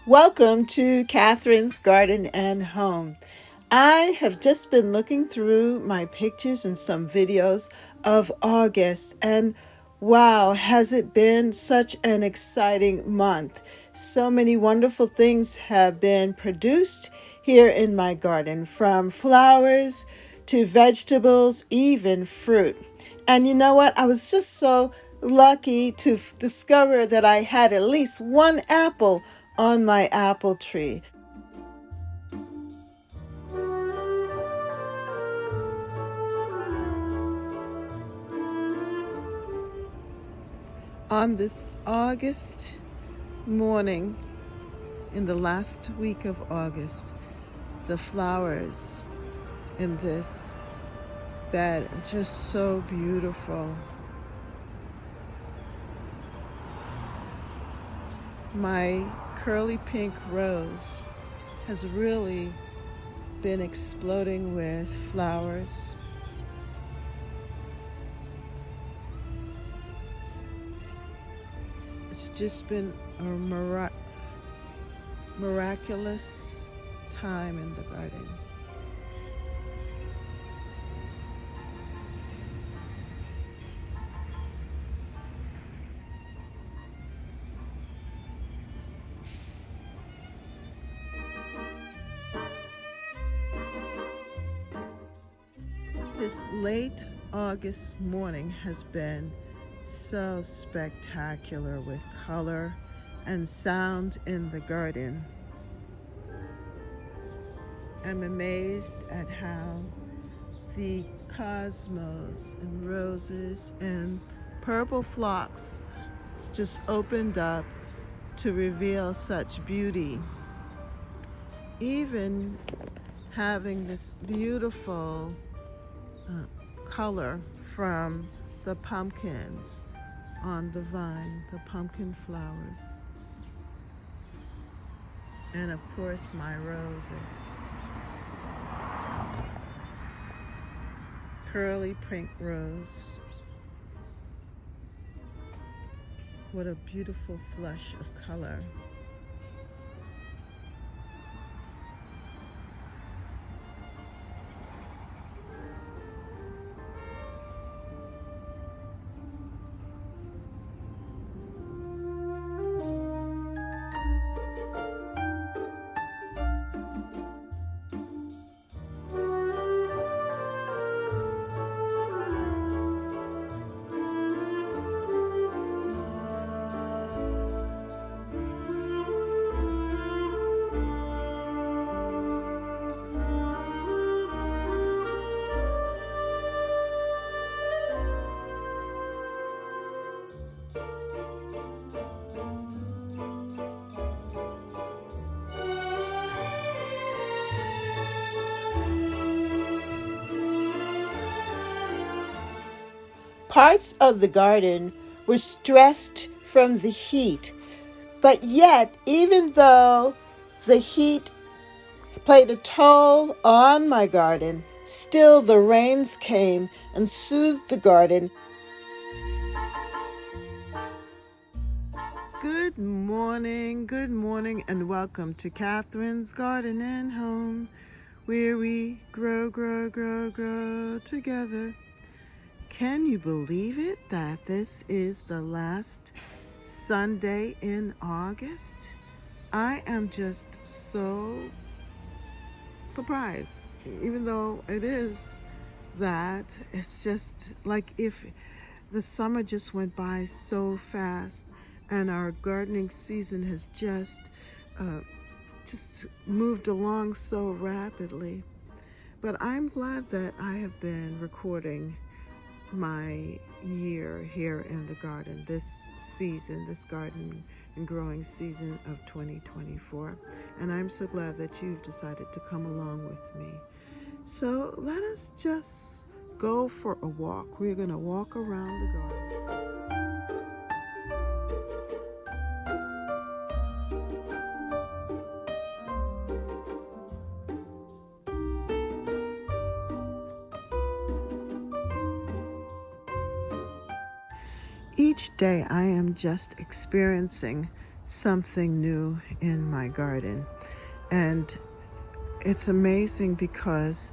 Welcome to Catherine's Garden and Home. I have just been looking through my pictures and some videos of August, and wow, has it been such an exciting month. So many wonderful things have been produced here in my garden, from flowers to vegetables, even fruit. And you know what? I was just so lucky to discover that I had at least one apple on my apple tree. On this August morning, in the last week of August, the flowers in this bed are just so beautiful. My curly pink rose has really been exploding with flowers. It's just been a miraculous time in the garden. This late August morning has been so spectacular with color and sound in the garden. I'm amazed at how the cosmos and roses and purple phlox just opened up to reveal such beauty. Even having this beautiful color from the pumpkins on the vine, the pumpkin flowers, and of course my roses. Curly pink rose. What a beautiful flush of color. Parts of the garden were stressed from the heat, but yet, even though the heat played a toll on my garden, still the rains came and soothed the garden. Good morning, and welcome to Catherine's Garden and Home, where we grow together. Can you believe it that this is the last Sunday in August? I am just so surprised, even though it is that. It's just like if the summer just went by so fast and our gardening season has just moved along so rapidly. But I'm glad that I have been recording my year here in the garden, this season, this garden and growing season of 2024. And I'm so glad that you've decided to come along with me. So let us just go for a walk. We're going to walk around the garden. each day I am just experiencing something new in my garden. And it's amazing because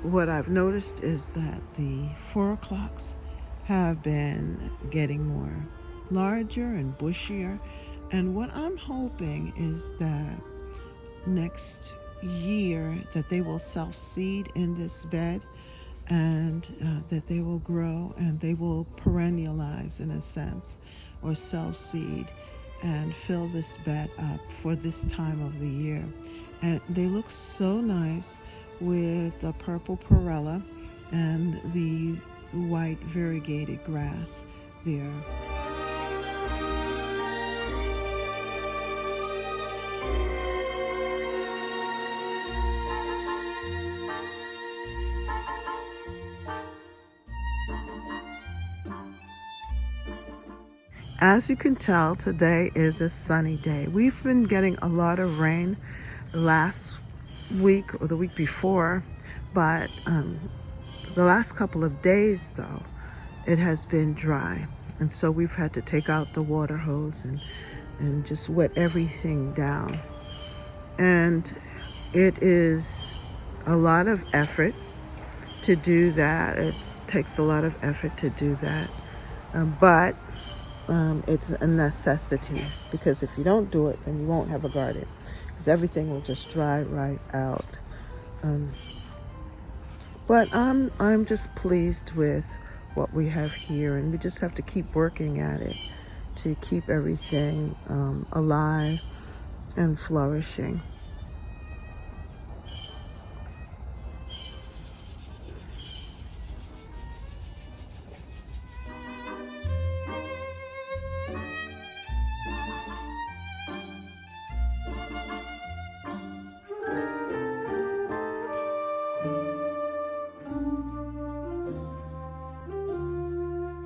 what I've noticed is that the 4 o'clocks have been getting more larger and bushier. And what I'm hoping is that next year that they will self-seed in this bed, and that they will grow and they will perennialize in a sense, or self-seed, and fill this bed up for this time of the year. And they look so nice with the purple perella and the white variegated grass there. As you can tell, today is a sunny day. We've been getting a lot of rain last week or the week before, but the last couple of days, though, it has been dry. And so we've had to take out the water hose and just wet everything down. And it is a lot of effort to do that. It takes a lot of effort to do that. But it's a necessity, because if you don't do it, then you won't have a garden, because everything will just dry right out. But I'm just pleased with what we have here, and we just have to keep working at it to keep everything alive and flourishing.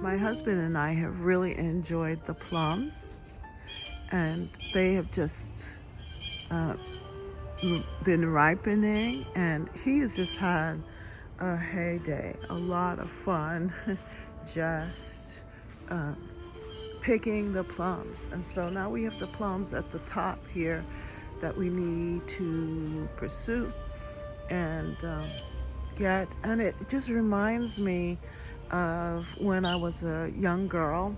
My husband and I have really enjoyed the plums, and they have just been ripening, and he has just had a heyday, a lot of fun, just picking the plums. And so now we have the plums at the top here that we need to pursue and get. And it just reminds me of when I was a young girl.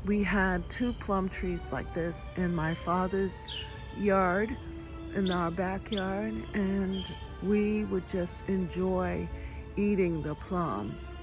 We had 2 plum trees like this in my father's yard, in our backyard, and we would just enjoy eating the plums.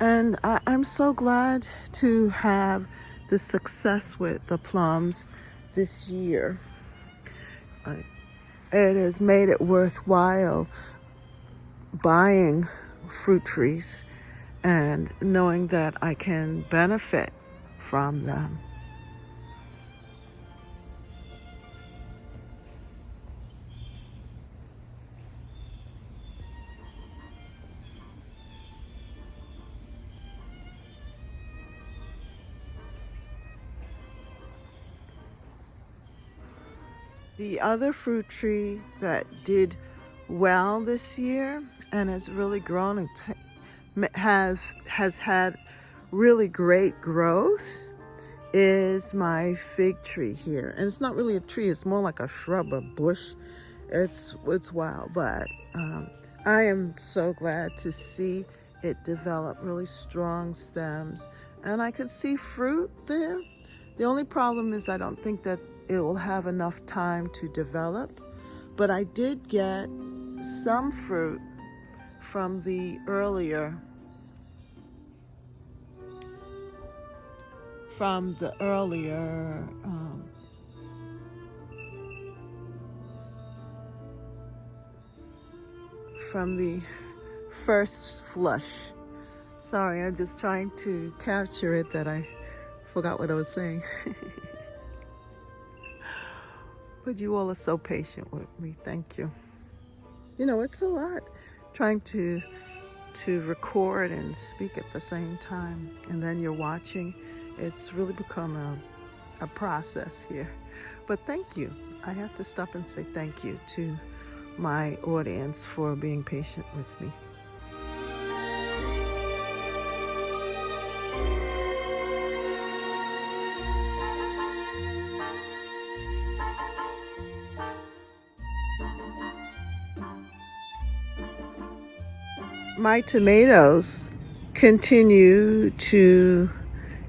And I'm so glad to have the success with the plums this year. It has made it worthwhile buying fruit trees and knowing that I can benefit from them. The other fruit tree that did well this year and has really grown and has had really great growth is my fig tree here. And it's not really a tree, it's more like a shrub or bush. It's wild, but I am so glad to see it develop really strong stems, and I could see fruit there. The only problem is I don't think that it will have enough time to develop, but I did get some fruit from the earlier from the first flush. Sorry, I'm just trying to capture it that I forgot what I was saying. But you all are so patient with me. Thank you. You know, it's a lot trying to to record and speak at the same time, and then you're watching. It's really become a process here. But thank you. I have to stop and say thank you to my audience for being patient with me. My tomatoes continue to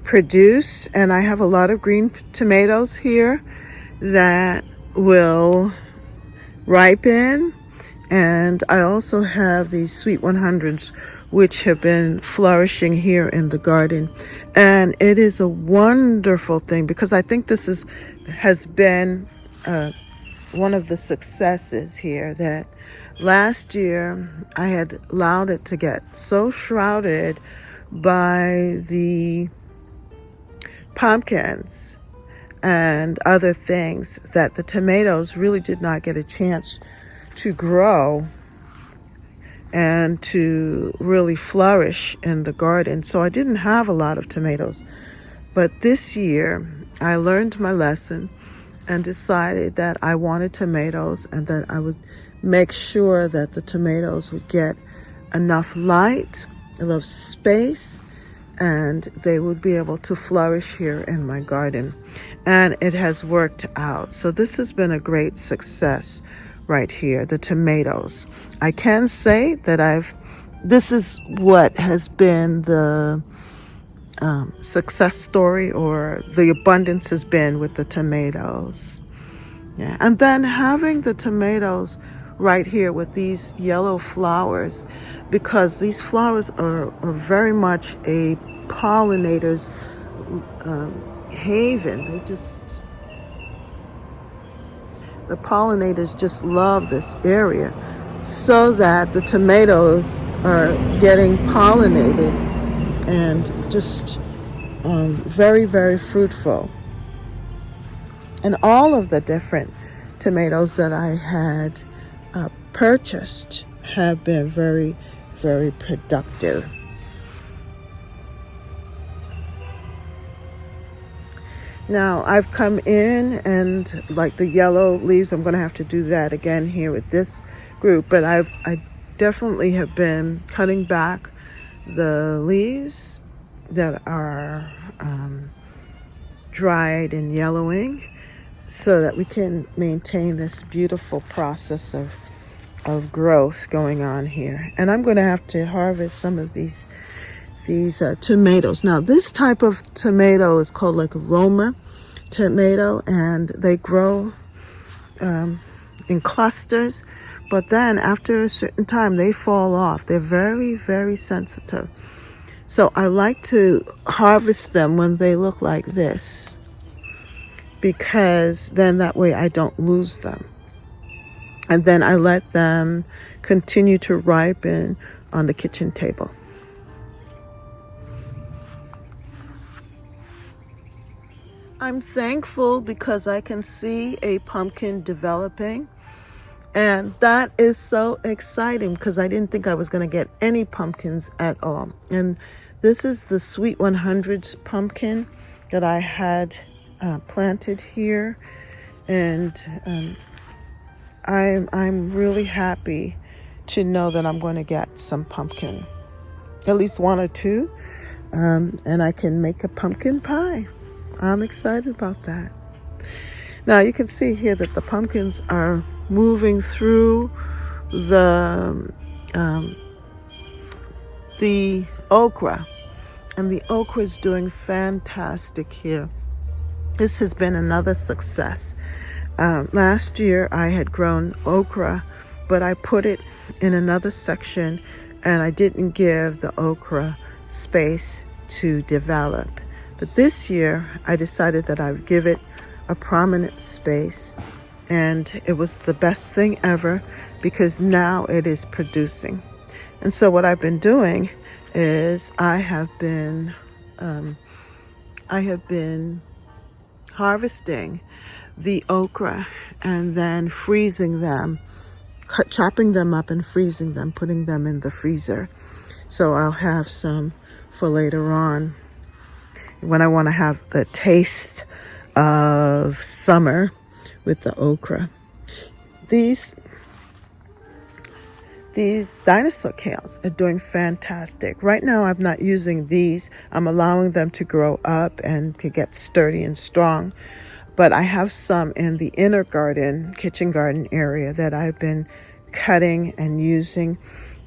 produce, and I have a lot of green tomatoes here that will ripen, and I also have these sweet 100s which have been flourishing here in the garden, and it is a wonderful thing because I think this has been one of the successes here, that last year I had allowed it to get so shrouded by the pumpkins and other things that the tomatoes really did not get a chance to grow and to really flourish in the garden. So I didn't have a lot of tomatoes. But this year I learned my lesson and decided that I wanted tomatoes, and that I would make sure that the tomatoes would get enough light, enough space, and they would be able to flourish here in my garden. And it has worked out. So this has been a great success right here, the tomatoes. I can say that this is what has been the success story, or the abundance has been with the tomatoes. Yeah, and then having the tomatoes right here with these yellow flowers, because these flowers are very much a pollinator's haven. The pollinators just love this area, so that the tomatoes are getting pollinated and just very, very fruitful. And all of the different tomatoes that I had purchased have been very, very productive. Now I've come in, and like the yellow leaves, I'm going to have to do that again here with this group, but I definitely have been cutting back the leaves that are dried and yellowing, so that we can maintain this beautiful process of growth going on here. And I'm going to have to harvest some of these tomatoes. Now this type of tomato is called like a Roma tomato, and they grow in clusters, but then after a certain time they fall off. They're very, very sensitive. So I like to harvest them when they look like this, because then that way I don't lose them. And then I let them continue to ripen on the kitchen table. I'm thankful because I can see a pumpkin developing, and that is so exciting because I didn't think I was going to get any pumpkins at all. And this is the Sweet 100s pumpkin that I had planted here, and I'm really happy to know that I'm going to get some pumpkin, at least one or two, and I can make a pumpkin pie. I'm excited about that. Now you can see here that the pumpkins are moving through the okra, and the okra is doing fantastic here. This has been another success. Last year I had grown okra, but I put it in another section, and I didn't give the okra space to develop. But this year I decided that I would give it a prominent space, and it was the best thing ever because now it is producing. And so what I've been doing is I have been harvesting the okra and then freezing them, chopping them up and freezing them, putting them in the freezer So I'll have some for later on when I want to have the taste of summer with the okra. These dinosaur kales are doing fantastic. Right now I'm not using these. I'm allowing them to grow up and to get sturdy and strong. But I have some in the inner garden, kitchen garden area that I've been cutting and using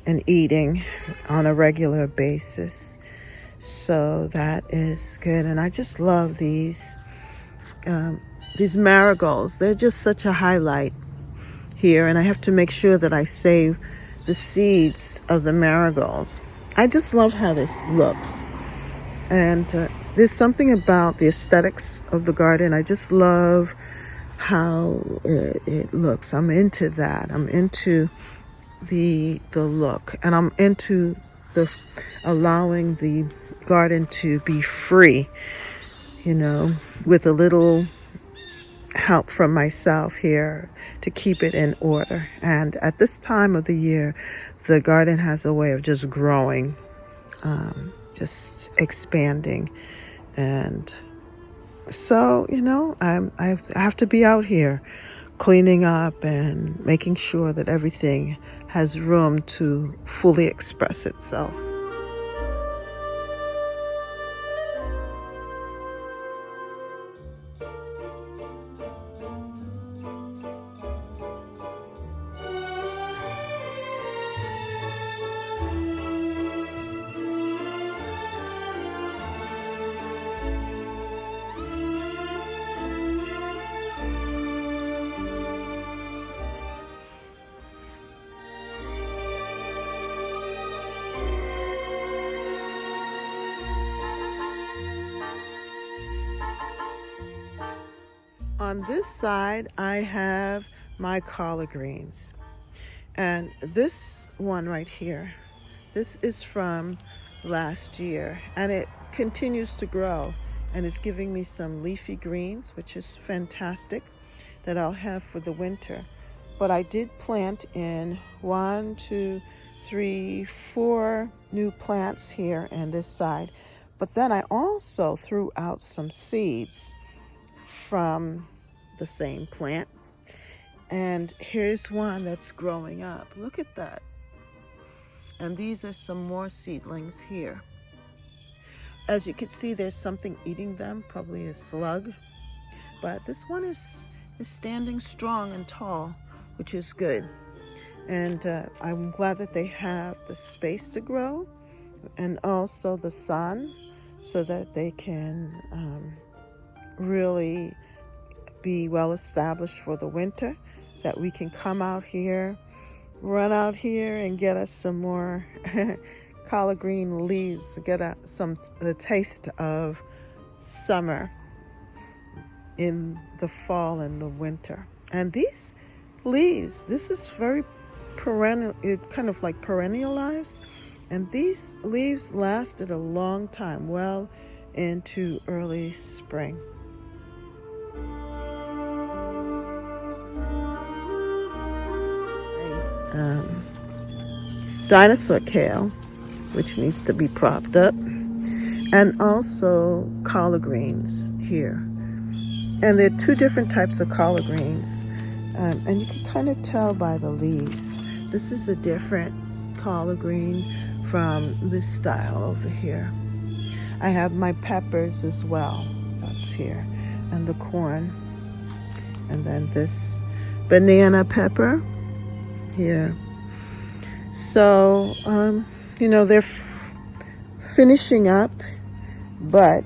and eating on a regular basis. So that is good. And I just love these marigolds. They're just such a highlight here. And I have to make sure that I save the seeds of the marigolds. I just love how this looks. And there's something about the aesthetics of the garden. I just love how it looks. I'm into that. I'm into the look, and I'm into the allowing the garden to be free, with a little help from myself here to keep it in order. And at this time of the year, the garden has a way of just growing, just expanding. And so, I have to be out here cleaning up and making sure that everything has room to fully express itself. On this side, I have my collard greens. And this one right here, this is from last year. And it continues to grow. And it's giving me some leafy greens, which is fantastic, that I'll have for the winter. But I did plant in 1, 2, 3, 4 new plants here and this side. But then I also threw out some seeds from the same plant. And here's one that's growing up. Look at that. And these are some more seedlings here. As you can see, there's something eating them, probably a slug. But this one is standing strong and tall, which is good. And I'm glad that they have the space to grow and also the sun so that they can really be well established for the winter, that we can come out here, run out here and get us some more collard green leaves, get the taste of summer in the fall and the winter. And these leaves, this is very perennial, it kind of like perennialized, and these leaves lasted a long time, well into early spring. Dinosaur kale, which needs to be propped up, and also collard greens here. And there are 2 different types of collard greens, and you can kind of tell by the leaves. This is a different collard green from this style over here. I have my peppers as well, that's here, and the corn, and then this banana pepper here. So, they're finishing up, but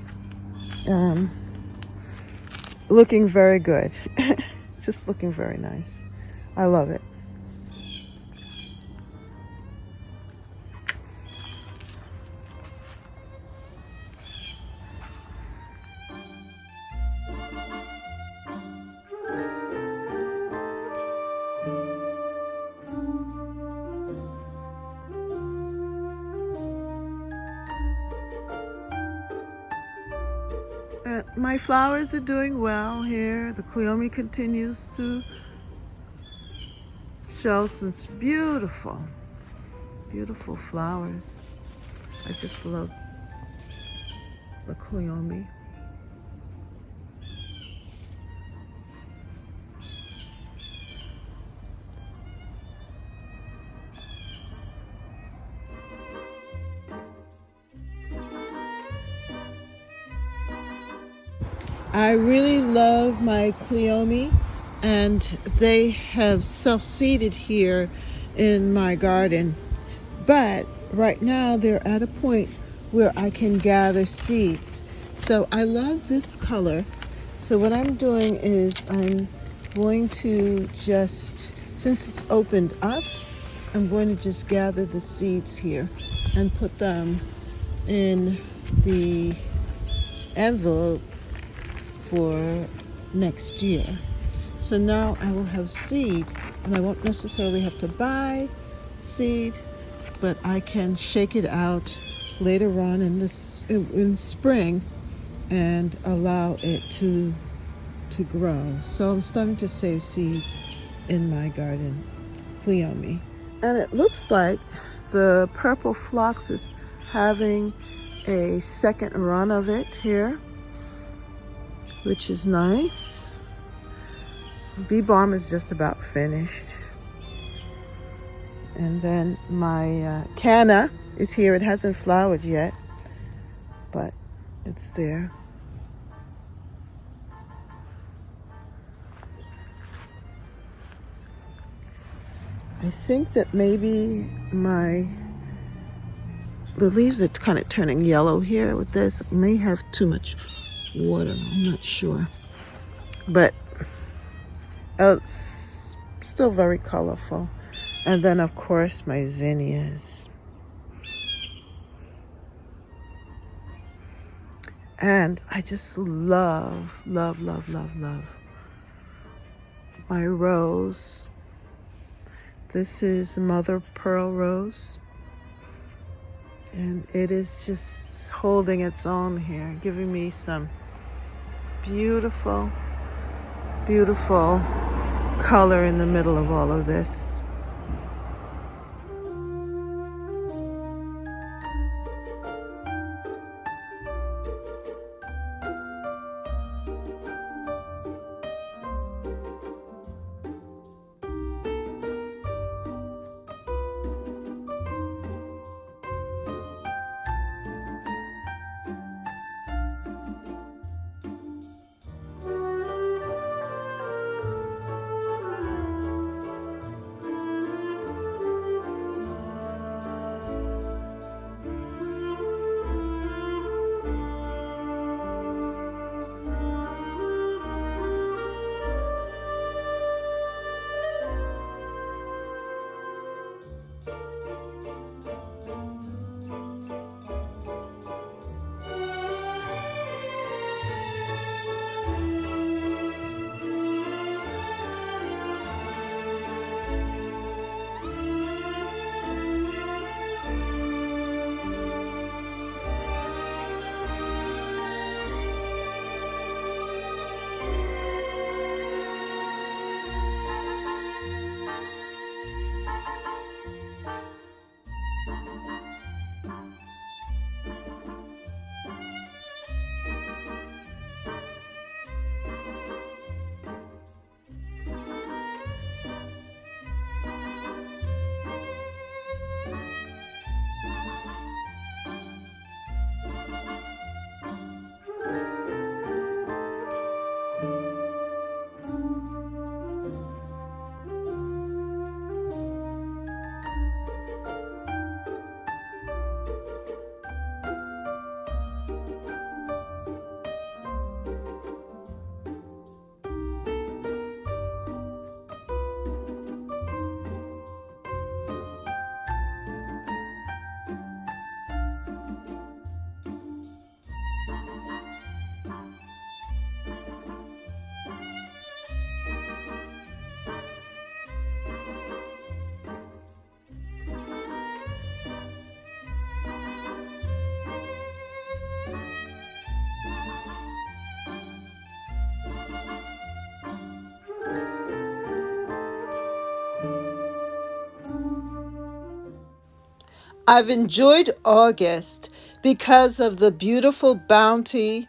looking very good. Just looking very nice. I love it. My flowers are doing well here. The cleome continues to show some beautiful, beautiful flowers. I just love the cleome. I really love my cleome, and they have self-seeded here in my garden. But right now they're at a point where I can gather seeds. So I love this color. So what I'm doing is I'm going to just, since it's opened up, I'm going to just gather the seeds here and put them in the envelope for next year. So now I will have seed, and I won't necessarily have to buy seed, but I can shake it out later on in spring and allow it to grow. So I'm starting to save seeds in my garden, cleome. And it looks like the purple phlox is having a second run of it here, which is nice. Bee balm is just about finished. And then my canna is here. It hasn't flowered yet, but it's there. I think that maybe the leaves are kind of turning yellow here with this. It may have too much water, I'm not sure. But it's still very colorful. And then of course my zinnias. And I just love my rose. This is mother pearl rose. And it is just holding its own here, giving me some beautiful, beautiful color in the middle of all of this. I've enjoyed August because of the beautiful bounty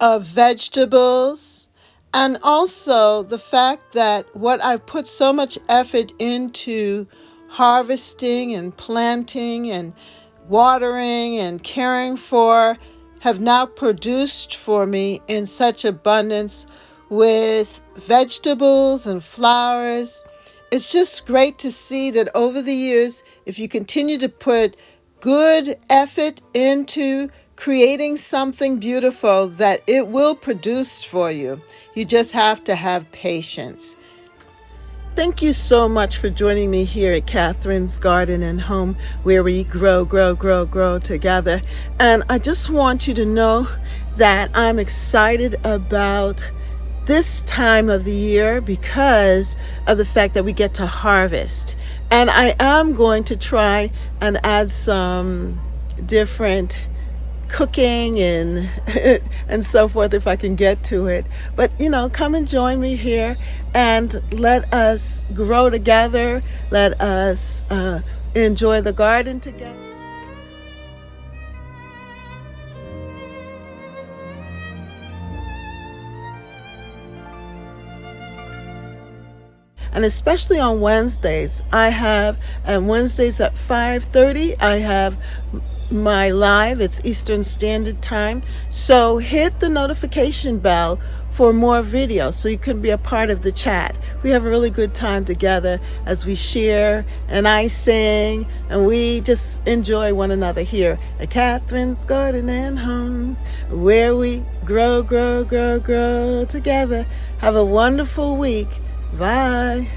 of vegetables, and also the fact that what I've put so much effort into harvesting and planting and watering and caring for have now produced for me in such abundance with vegetables and flowers. It's just great to see that over the years, if you continue to put good effort into creating something beautiful, that it will produce for you. You just have to have patience. Thank you so much for joining me here at Catherine's Garden and Home, where we grow together. And I just want you to know that I'm excited about this time of the year because of the fact that we get to harvest. And I am going to try and add some different cooking and and so forth if I can get to it. But come and join me here and let us grow together. Let us enjoy the garden together. And especially on Wednesdays, and Wednesdays at 5:30, I have my live. It's Eastern Standard Time. So hit the notification bell for more videos so you can be a part of the chat. We have a really good time together as we share and I sing and we just enjoy one another here at Catherine's Garden and Home, where we grow together. Have a wonderful week. Bye.